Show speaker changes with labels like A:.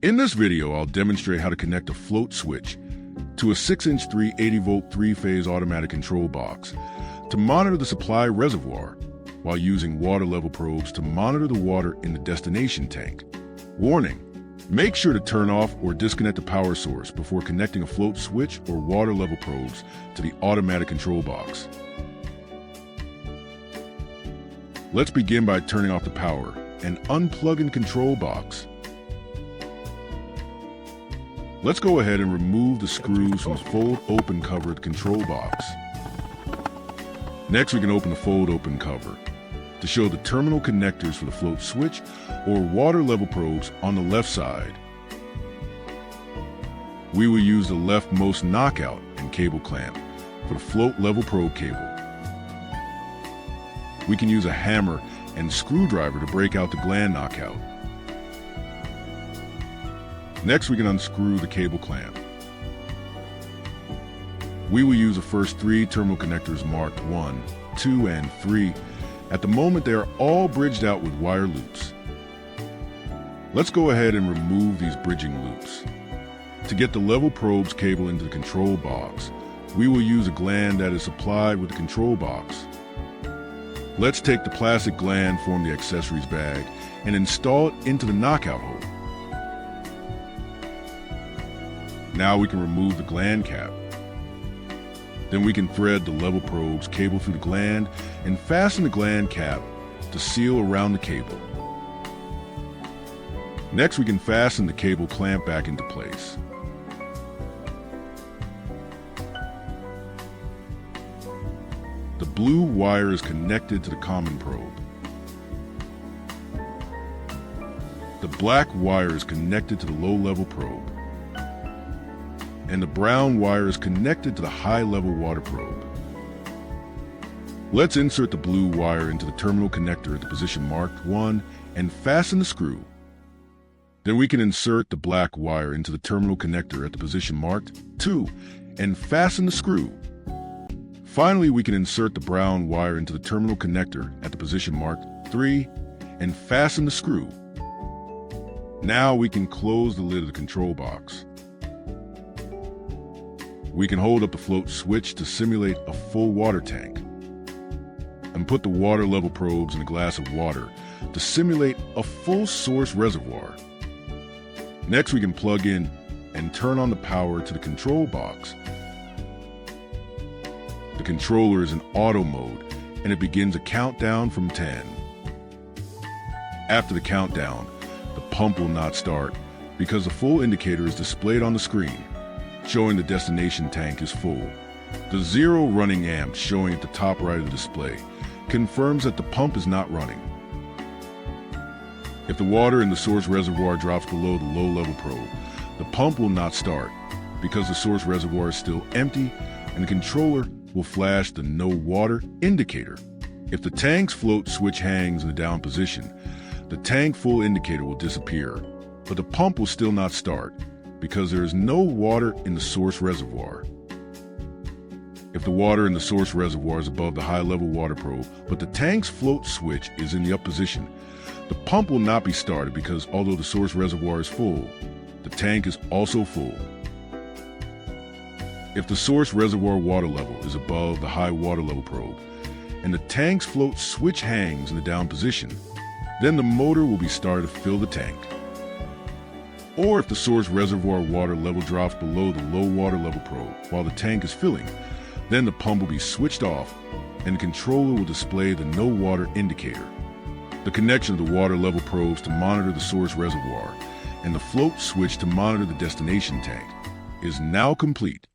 A: In this video, I'll demonstrate how to connect a float switch to a 6-inch 380-volt three-phase automatic control box to monitor the supply reservoir while using water level probes to monitor the water in the destination tank. Warning: make sure to turn off or disconnect the power source before connecting a float switch or water level probes to the automatic control box. Let's begin by turning off the power and unplugging control box. Let's go ahead and remove the screws from the fold open cover of the control box. Next, we can open the fold open cover to show the terminal connectors for the float switch or water level probes on the left side. We will use the leftmost knockout and cable clamp for the float level probe cable. We can use a hammer and screwdriver to break out the gland knockout. Next, we can unscrew the cable clamp. We will use the first three terminal connectors marked 1, 2, and 3. At the moment, they are all bridged out with wire loops. Let's go ahead and remove these bridging loops. To get the level probes cable into the control box, we will use a gland that is supplied with the control box. Let's take the plastic gland from the accessories bag and install it into the knockout hole. Now we can remove the gland cap. Then we can thread the level probes cable through the gland and fasten the gland cap to seal around the cable. Next, we can fasten the cable clamp back into place. The blue wire is connected to the common probe. The black wire is connected to the low-level probe. And the brown wire is connected to the high-level water probe. Let's insert the blue wire into the terminal connector at the position marked 1 and fasten the screw. Then we can insert the black wire into the terminal connector at the position marked 2 and fasten the screw. Finally, we can insert the brown wire into the terminal connector at the position marked 3 and fasten the screw. Now we can close the lid of the control box. We can hold up the float switch to simulate a full water tank and put the water level probes in a glass of water to simulate a full source reservoir. Next, we can plug in and turn on the power to the control box. The controller is in auto mode and it begins a countdown from 10. After the countdown, the pump will not start because the full indicator is displayed on the screen, showing the destination tank is full. The 0 running amps showing at the top right of the display confirms that the pump is not running. If the water in the source reservoir drops below the low-level probe, the pump will not start because the source reservoir is still empty and the controller will flash the no water indicator. If the tank's float switch hangs in the down position, the tank full indicator will disappear, but the pump will still not start because there is no water in the source reservoir. If the water in the source reservoir is above the high-level water probe, but the tank's float switch is in the up position, the pump will not be started because although the source reservoir is full, the tank is also full. If the source reservoir water level is above the high water level probe and the tank's float switch hangs in the down position, then the motor will be started to fill the tank. Or if the source reservoir water level drops below the low water level probe while the tank is filling, then the pump will be switched off and the controller will display the no water indicator. The connection of the water level probes to monitor the source reservoir and the float switch to monitor the destination tank is now complete.